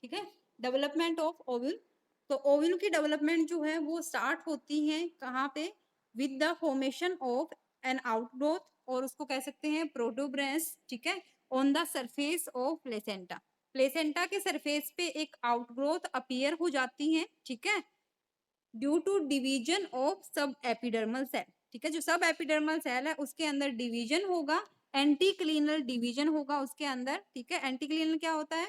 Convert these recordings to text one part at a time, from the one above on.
ठीक है, development of ovule. तो ओव्यूल की डेवलपमेंट जो है वो स्टार्ट होती है कहाँ पे, with the formation of an outgrowth, और उसको कह सकते हैं प्रोटोब्रेंस, ठीक है, on the surface of placenta. Placenta के सरफेस पे एक आउटग्रोथ अपीयर हो जाती है, ठीक है, due to division of sub epidermal cell, ठीक है, जो सब एपिडर्मल सेल है उसके अंदर डिवीजन होगा, एंटीक्लिनल डिवीजन होगा उसके अंदर, ठीक है। एंटीक्लिनल क्या होता है,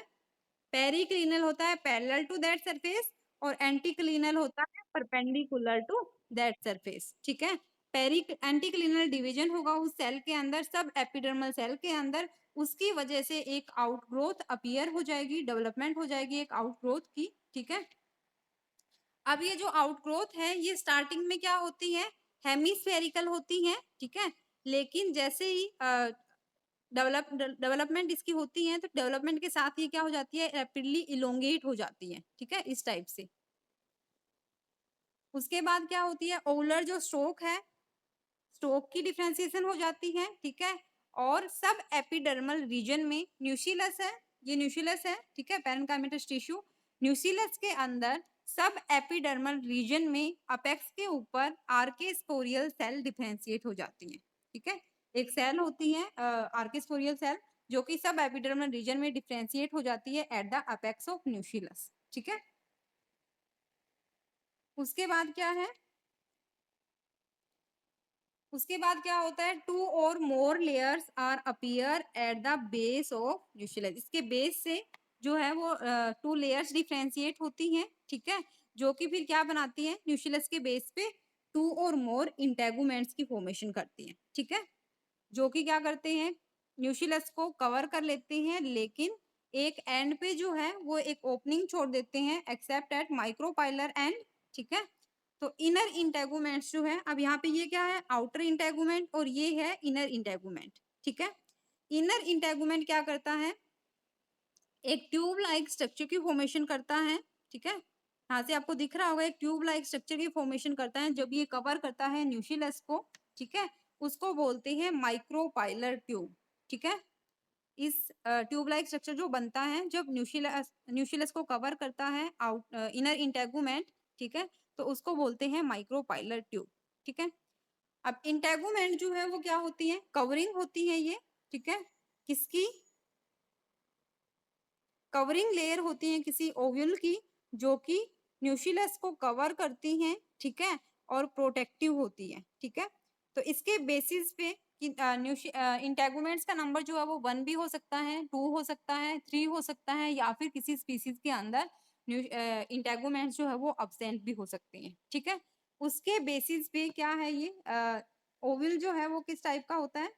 पेरिक्लिनल होता है पैरेलल टू दैट सरफेस, और एंटीक्लिनल होता है परपेंडिकुलर टू दैट सरफेस, ठीक है। पेरी एंटीक्लिनल डिवीजन होगा उस सेल के अंदर, सब एपिडर्मल सेल के अंदर, उसकी वजह से एक आउटग्रोथ अपीयर हो जाएगी, डेवलपमेंट हो जाएगी एक आउटग्रोथ की, ठीक है। अब ये जो आउटग्रोथ है ये स्टार्टिंग में क्या होती है, हेमिस्फेरिकल होती है, ठीक है, लेकिन जैसे ही डेवलपमेंट इसकी होती है तो डेवलपमेंट के साथ ये क्या हो जाती है, रैपिडली इलोंगेट हो जाती है, ठीक है, इस टाइप से। उसके बाद क्या होती है, ओवुलर जो स्टोक है, स्टोक की डिफरेंशिएशन हो जाती है, ठीक है, और सब एपिडर्मल रीजन में न्यूक्लियस है, ये न्यूक्लियस है, ठीक है, पैरेन्काइमेटस टिश्यू, न्यूक्लियस के अंदर सब एपिडर्मल रीजन में अपेक्स के ऊपर आर्केस्पोरियल सेल डिफरेंशिएट हो जाती है, ठीक है। एक सेल होती है आर्केस्पोरियल सेल, जो कि सब एपिडर्मल रीजन में डिफरेंशिएट हो जाती है at the apex of nucleus, ठीक है। उसके बाद क्या है, उसके बाद क्या होता है, two or more layers are appear at the base of nucleus. इसके बेस से जो है वो टू लेयर्स डिफरेंशिएट होती हैं, ठीक है, जो कि फिर क्या बनाती है, न्यूक्लियस के बेस पे टू और मोर इंटेगुमेंट्स की फॉर्मेशन करती हैं, ठीक है, जो कि क्या करते हैं, न्यूक्लियस को कवर कर लेते हैं, लेकिन एक एंड पे जो है वो एक ओपनिंग छोड़ देते हैं, एक्सेप्ट एट माइक्रोपाइलर एंड, ठीक है। तो इनर इंटेगुमेंट्स जो है, अब यहाँ पे ये क्या है, आउटर इंटेगुमेंट, और ये है इनर इंटेगुमेंट, ठीक है। इनर इंटेगुमेंट क्या करता है, एक ट्यूब लाइक स्ट्रक्चर की फॉर्मेशन करता है, ठीक है, यहाँ से आपको दिख रहा होगा एक ट्यूब लाइक स्ट्रक्चर की फॉर्मेशन करता है जब ये कवर करता है न्यूक्लियस को, ठीक है, उसको बोलते हैं माइक्रोपाइलर ट्यूब, ठीक है। इस ट्यूब लाइक स्ट्रक्चर जो बनता है जब न्यूक्लियस न्यूक्लियस को कवर करता है आउट इनर इंटेगुमेंट, ठीक है, तो उसको बोलते हैं माइक्रोपाइलर ट्यूब, ठीक है। अब इंटेगुमेंट जो है वो क्या होती है, कवरिंग होती है ये, ठीक है, किसकी, कवरिंग लेयर होती है किसी ओव्यूल की, जो कि न्यूक्लियस को कवर करती हैं, ठीक है, और प्रोटेक्टिव होती है, ठीक है। तो इसके बेसिस पे इंटेगुमेंट्स का नंबर जो है वो 1 भी हो सकता है, 2 हो सकता है, 3 हो सकता है, या फिर किसी स्पीसीज के अंदर इंटेगुमेंट्स जो है वो अब्सेंट भी हो सकते हैं, ठीक है। उसके बेसिस पे क्या है ये ओव्यूल जो है वो किस टाइप का होता है,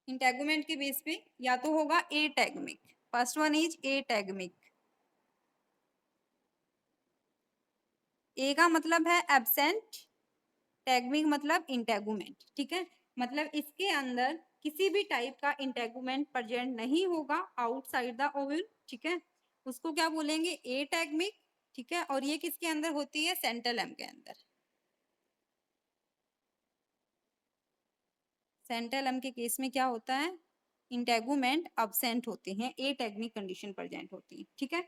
इंटेगुमेंट के बेस पे या तो होगा एटैगमिक, फर्स्ट वन इज एटैगमिक, ए का मतलब है एब्सेंट, टैगमिक मतलब इंटेगुमेंट, ठीक है, मतलब इसके अंदर किसी भी टाइप का इंटेगुमेंट प्रेजेंट नहीं होगा आउटसाइड द ओव्यूल, ठीक है, उसको क्या बोलेंगे, एटैगमिक, ठीक है। और ये किसके अंदर होती है, सेंट्रलम के अंदर, सेंट्रलम के केस में क्या होता है, इंटेगुमेंट अब्सेंट होते हैं, एटैगमिक कंडीशन प्रेजेंट होती है, ठीक है।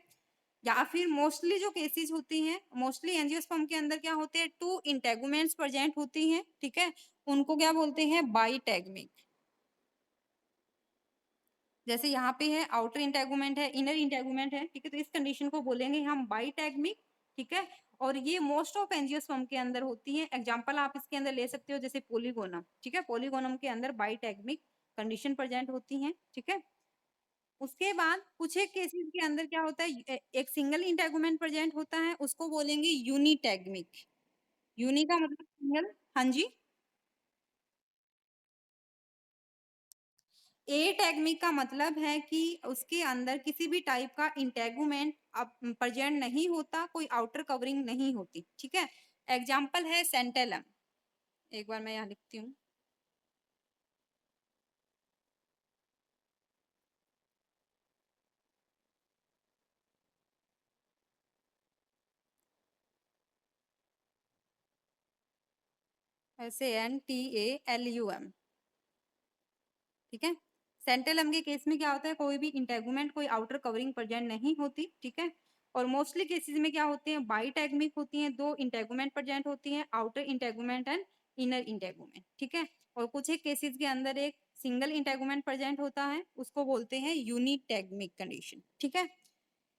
या फिर मोस्टली जो केसेस होती हैं, मोस्टली एंजियोस्पर्म के अंदर क्या होते हैं, टू इंटेगुमेंट्स प्रेजेंट होती हैं, ठीक है, उनको क्या बोलते हैं, बाइटैगमिक। जैसे यहाँ पे है आउटर इंटेगुमेंट है, इनर इंटेगुमेंट है, ठीक है, तो इस कंडीशन को बोलेंगे हम बाइटैगमिक, ठीक है। और ये मोस्ट ऑफ एंजियोस्पर्म के अंदर होती है, एग्जांपल आप इसके अंदर ले सकते हो जैसे पोलीगोनम, ठीक है, पोलीगोनम के अंदर बाइटैगमिक कंडीशन प्रेजेंट होती है, ठीक है। उसके बाद कुछ एक केसेस के अंदर क्या होता है, एक सिंगल इंटेगुमेंट प्रेजेंट होता है, उसको बोलेंगे यूनिटैगमिक। यूनि का मतलब सिंगल, हाँ जी। एटैगमिक का मतलब है कि उसके अंदर किसी भी टाइप का इंटेगुमेंट अब प्रेजेंट नहीं होता, कोई आउटर कवरिंग नहीं होती, ठीक है। एग्जाम्पल है सेंटेलम, एक बार मैं यहाँ लिखती हूँ, SANTALUM, ठीक है, सेंट्रलम के केस में क्या होता है, कोई भी इंटेगुमेंट, कोई आउटर कवरिंग प्रेजेंट नहीं होती, ठीक है। और मोस्टली केसेस में क्या होते हैं, बाइटैगमिक होती हैं, दो इंटेगुमेंट प्रेजेंट होती हैं, outer integument and inner integument, ठीक है। और कुछ एक केसेस के अंदर एक सिंगल इंटेगुमेंट प्रेजेंट होता है, उसको बोलते हैं यूनिटैगमिक कंडीशन, ठीक है।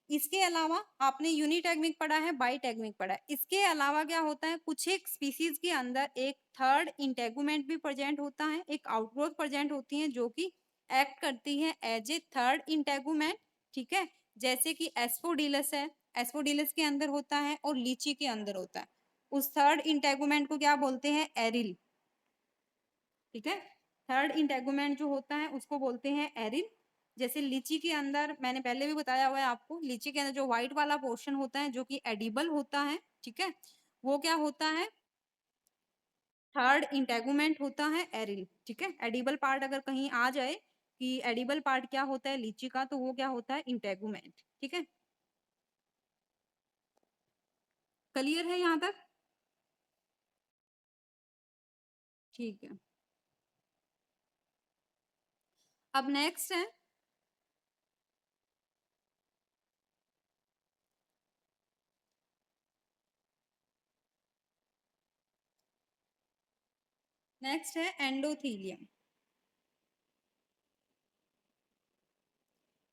इसके अलावा आपने यूनिटैगमिक पढ़ा है, बाइटैगमिक पढ़ा है। इसके अलावा क्या होता है, कुछ एक स्पीसीज के अंदर एक थर्ड इंटेगुमेंट भी प्रेजेंट होता है, एक आउटग्रोथ प्रेजेंट होती है जो कि एक्ट करती है एज ए थर्ड इंटेगुमेंट, ठीक है। जैसे कि एस्पोडिलस है, एस्पोडिलस के अंदर होता है और लीची के अंदर होता है। उस थर्ड इंटेगुमेंट को क्या बोलते हैं, एरिल, ठीक है। थर्ड इंटेगुमेंट जो होता है उसको बोलते हैं एरिल। जैसे लीची के अंदर मैंने पहले भी बताया हुआ है आपको, लीची के अंदर जो व्हाइट वाला पोर्शन होता है जो कि एडिबल होता है, ठीक है, वो क्या होता है, थर्ड इंटेगुमेंट होता है एरिल, ठीक है। एडिबल पार्ट अगर कहीं आ जाए कि एडिबल पार्ट क्या होता है लीची का, तो वो क्या होता है, इंटेगुमेंट, ठीक है। क्लियर है यहाँ तक? ठीक है। अब नेक्स्ट है, नेक्स्ट है एंडोथीलियम।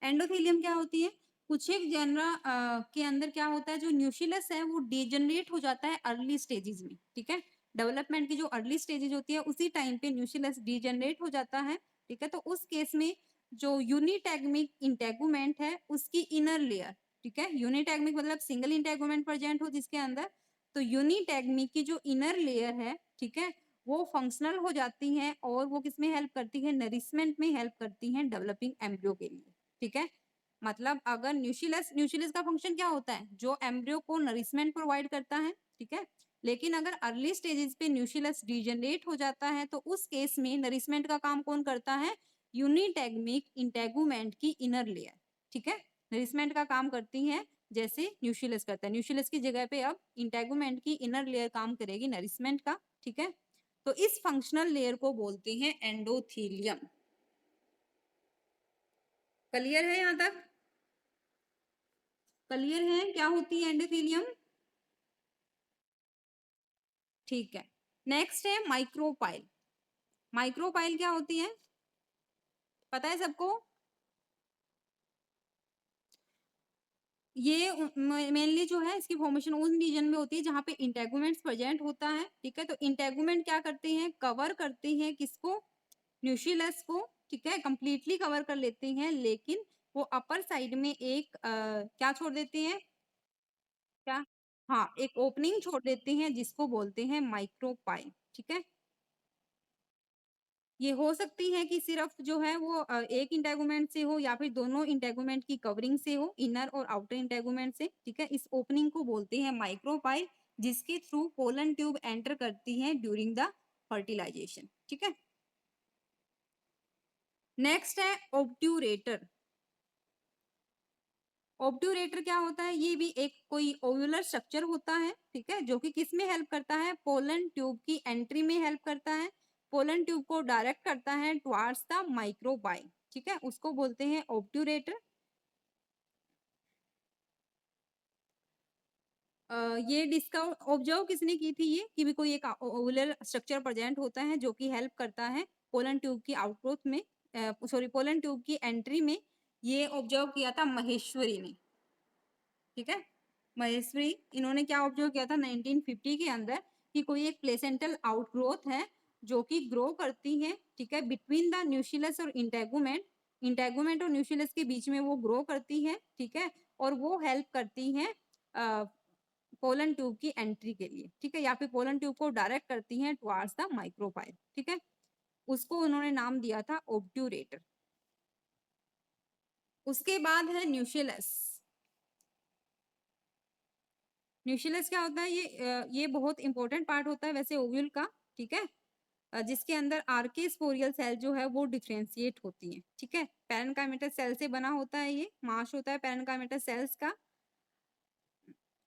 एंडोथेलियम क्या होती है, कुछ एक जनरा के अंदर क्या होता है, जो न्यूक्लियस है वो डिजेनरेट हो जाता है अर्ली स्टेजेस में, ठीक है। डेवलपमेंट की जो अर्ली स्टेजेस होती है उसी टाइम पे न्यूक्लियस डिजेनरेट हो जाता है, ठीक है। तो उस केस में जो यूनिटैगमिक इंटेगुमेंट है उसकी इनर लेयर, ठीक है, यूनिटैगमिक मतलब सिंगल इंटेगुमेंट प्रेजेंट हो जिसके अंदर, तो यूनिटैगमिक की जो इनर लेयर है, ठीक है, वो फंक्शनल हो जाती है और वो किसमें हेल्प करती है, नरिशमेंट में हेल्प करती है डेवलपिंग एम्ब्रियो के लिए, ठीक है। मतलब अगर न्यूक्लियस, न्यूक्लियस का फंक्शन क्या होता है, जो एम्ब्रियो को नरिशमेंट प्रोवाइड करता है, ठीक है। लेकिन अगर अर्ली स्टेजेस पे न्यूक्लियस डिजेनरेट हो जाता है तो उस केस में नरिशमेंट का काम कौन करता है, यूनिटैगमिक इंटेगुमेंट की इनर लेयर, ठीक है, नरिशमेंट का काम करती है जैसे न्यूक्लियस करता है। न्यूक्लियस की जगह पे अब इंटेगुमेंट की इनर लेयर काम करेगी नरिशमेंट का, ठीक है। तो इस फंक्शनल लेयर को बोलते हैं एंडोथीलियम। क्लियर है यहाँ तक? क्लियर है क्या होती है एंडोथेलियम? ठीक है। नेक्स्ट है माइक्रोपाइल। माइक्रोपाइल क्या होती है, पता है सबको? ये मेनली जो है इसकी फॉर्मेशन उन रीजन में होती है जहां पे इंटेगुमेंट्स प्रेजेंट होता है, ठीक है। तो इंटेगुमेंट क्या करते हैं, कवर करते हैं किसको, न्यूक्लियस को, ठीक है, कंप्लीटली कवर कर लेते हैं, लेकिन वो अपर साइड में एक क्या छोड़ देते हैं, क्या, हाँ, एक ओपनिंग छोड़ देते हैं जिसको बोलते हैं माइक्रोपाइल, ठीक है। ये हो सकती है कि सिर्फ जो है वो एक इंटेगुमेंट से हो या फिर दोनों इंटेगुमेंट की कवरिंग से हो, इनर और आउटर इंटेगुमेंट से, ठीक है। इस ओपनिंग को बोलते हैं माइक्रोपाइल, जिसके थ्रू पोलन ट्यूब एंटर करती है ड्यूरिंग द फर्टिलाइजेशन, ठीक है। नेक्स्ट है ऑब्ट्यूरेटर। ऑब्ट्यूरेटर क्या होता है, ये भी एक कोई ओव्यूलर स्ट्रक्चर होता है, ठीक है, जो कि किस में हेल्प करता है, पोलन ट्यूब की एंट्री में हेल्प करता है, पोलन ट्यूब को डायरेक्ट करता है टुवार्ड्स द माइक्रोबाइल, ठीक है, उसको बोलते हैं ऑब्ट्यूरेटर। ये डिस्कवर ऑब्जर्व किसने की थी, ये कि भी कोई एक ओवुलर स्ट्रक्चर प्रेजेंट होता है जो कि हेल्प करता है पोलन ट्यूब की आउटग्रोथ में, सॉरी पोलन ट्यूब की एंट्री में। ये ऑब्जर्व किया था महेश्वरी ने, ठीक है। महेश्वरी, इन्होंने क्या ऑब्जर्व किया था 1950 के अंदर कि कोई एक प्लेसेंटल आउटग्रोथ है जो कि ग्रो करती है, ठीक है, बिटवीन द न्यूक्लियस और इंटेगुमेंट, इंटेगुमेंट और न्यूक्लियस के बीच में वो ग्रो करती है, ठीक है। और वो हेल्प करती है पोलन ट्यूब की एंट्री के लिए, ठीक है, या फिर पोलन ट्यूब को डायरेक्ट करती हैं टुवार्ड्स द माइक्रोपाइल, ठीक है। उसको उन्होंने नाम दिया था ऑब्ट्यूरेटर। उसके बाद है न्यूक्लियस। न्यूक्लियस क्या होता है, ये बहुत इंपॉर्टेंट पार्ट होता है वैसे ओव्यूल का, ठीक है। जिसके अंदर आर्के स्पोरियल सेल जो है वो डिफरेंशिएट होती है, ठीक है। पैरेनकाइमेटस सेल से बना होता है, ये मास होता है पैरेनकाइमेटस सेल्स का।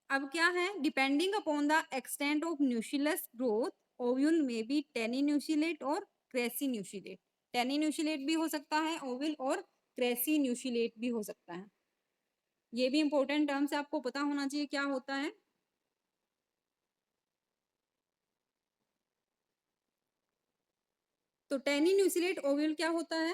अब क्या है, depending upon the extent of nucleus growth, ovule में बी टेनी न्यूक्लिएट और क्रेसी न्यूक्लिएट। टेनिन न्यूक्लिएट भी हो सकता है ओवल और क्रेसी न्यूक्लिएट भी हो सकता है। ये भी इंपॉर्टेंट टर्म्स आपको पता होना चाहिए क्या होता है। तो टेनिन न्यूक्लिएट ओवल क्या होता है?